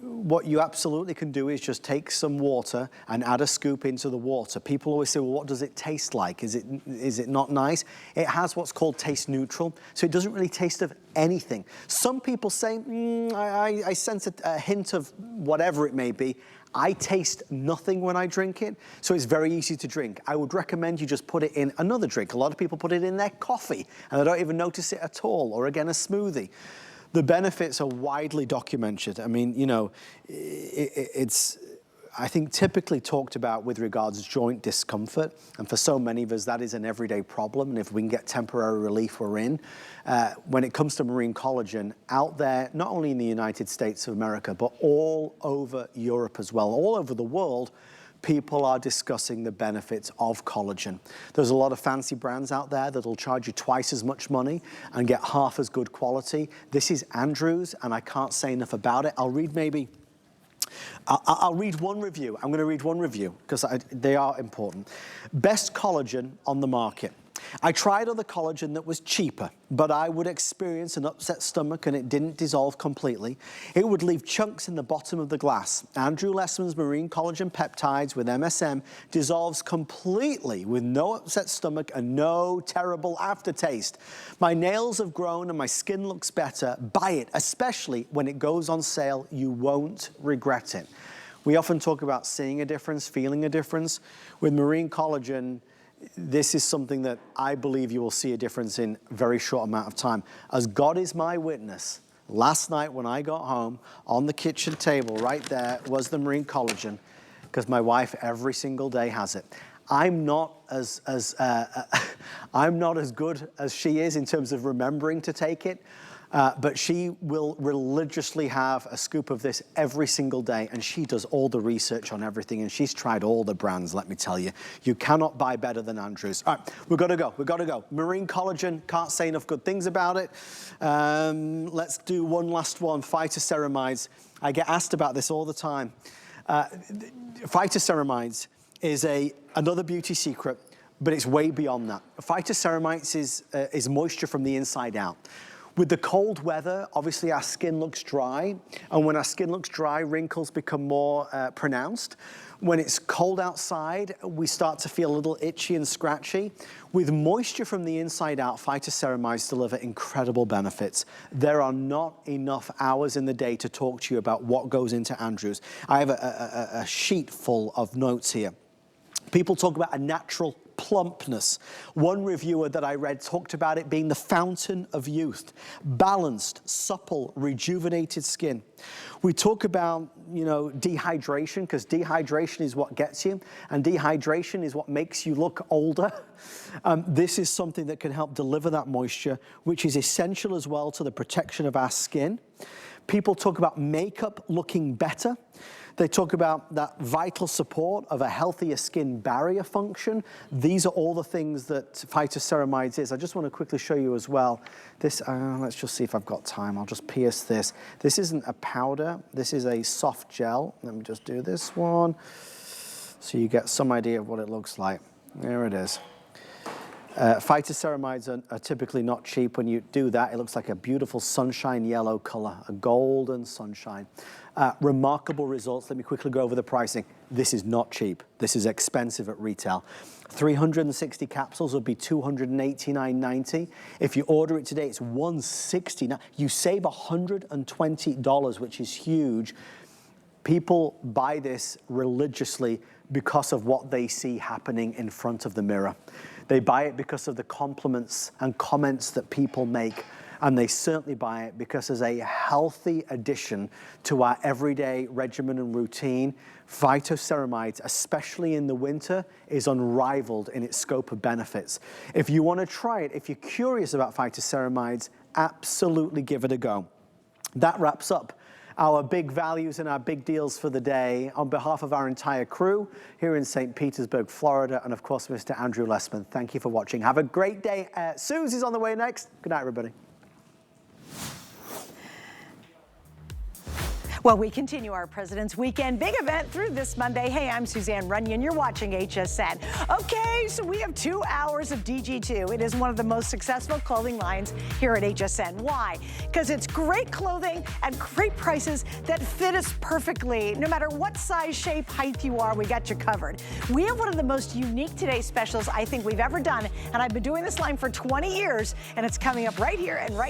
What you absolutely can do is just take some water and add a scoop into the water. People always say, well, what does it taste like? Is it not nice? It has what's called taste neutral, so it doesn't really taste of anything. Some people say, I sense a hint of whatever it may be. I taste nothing when I drink it, so it's very easy to drink. I would recommend you just put it in another drink. A lot of people put it in their coffee, and they don't even notice it at all, or again, a smoothie. The benefits are widely documented. I mean, you know, it's, I think, typically talked about with regards to joint discomfort. And for so many of us, that is an everyday problem. And if we can get temporary relief, we're in. When it comes to marine collagen, out there, not only in the United States of America, but all over Europe as well, all over the world, people are discussing the benefits of collagen. There's a lot of fancy brands out there that'll charge you twice as much money and get half as good quality. This is Andrews, and I can't say enough about it. I'll read one review. I'm going to read one review because they are important. Best collagen on the market. I tried other collagen that was cheaper, but I would experience an upset stomach and it didn't dissolve completely. It would leave chunks in the bottom of the glass. Andrew Lessman's marine collagen peptides with MSM dissolves completely with no upset stomach and no terrible aftertaste. My nails have grown and my skin looks better. Buy it, especially when it goes on sale. You won't regret it. We often talk about seeing a difference, feeling a difference. With marine collagen, this is something that I believe you will see a difference in a very short amount of time. As God is my witness, last night when I got home, on the kitchen table right there was the marine collagen, because my wife every single day has it. I'm not as good as she is in terms of remembering to take it, but she will religiously have a scoop of this every single day, and she does all the research on everything, and she's tried all the brands, let me tell you. You cannot buy better than Andrews. All right, we've got to go. Marine collagen, can't say enough good things about it. Let's do one last one, phytoceramides. I get asked about this all the time. Phytoceramides is another beauty secret, but it's way beyond that. Phytoceramides is moisture from the inside out. With the cold weather, obviously our skin looks dry, and when our skin looks dry, wrinkles become more pronounced. When it's cold outside, we start to feel a little itchy and scratchy. With moisture from the inside out, phytoceramides deliver incredible benefits. There are not enough hours in the day to talk to you about what goes into Andrews. I have a sheet full of notes here. People talk about a natural plumpness. One reviewer that I read talked about it being the fountain of youth. Balanced, supple, rejuvenated skin. We talk about, you know, dehydration, because dehydration is what gets you, and dehydration is what makes you look older. This is something that can help deliver that moisture, which is essential as well to the protection of our skin. People talk about makeup looking better. They talk about that vital support of a healthier skin barrier function. These are all the things that phytoceramides is. I just want to quickly show you as well. This, let's just see if I've got time. I'll just pierce this. This isn't a powder. This is a soft gel. Let me just do this one so you get some idea of what it looks like. There it is. Phytoceramides are typically not cheap. When you do that, it looks like a beautiful sunshine yellow color, a golden sunshine. Remarkable results. Let me quickly go over the pricing. This is not cheap. This is expensive at retail. 360 capsules would be $289.90. If you order it today, it's $169. You save $120, which is huge. People buy this religiously because of what they see happening in front of the mirror. They buy it because of the compliments and comments that people make. and they certainly buy it because as a healthy addition to our everyday regimen and routine, Phytoceramides, especially in the winter, is unrivaled in its scope of benefits. If you want to try it, if you're curious about Phytoceramides, absolutely give it a go. That wraps up our big values and our big deals for the day. On behalf of our entire crew here in St. Petersburg, Florida, and of course, Mr. Andrew Lessman, thank you for watching. Have a great day. Susie's on the way next. Good night, everybody. Well, we continue our President's Weekend big event through this Monday. Hey, I'm Suzanne Runyon. You're watching HSN. Okay, so we have 2 hours of DG2. It is one of the most successful clothing lines here at HSN. Why? Because it's great clothing at great prices that fit us perfectly. No matter what size, shape, height you are, we got you covered. We have one of the most unique Today specials I think we've ever done, and I've been doing this line for 20 years, and it's coming up right here and right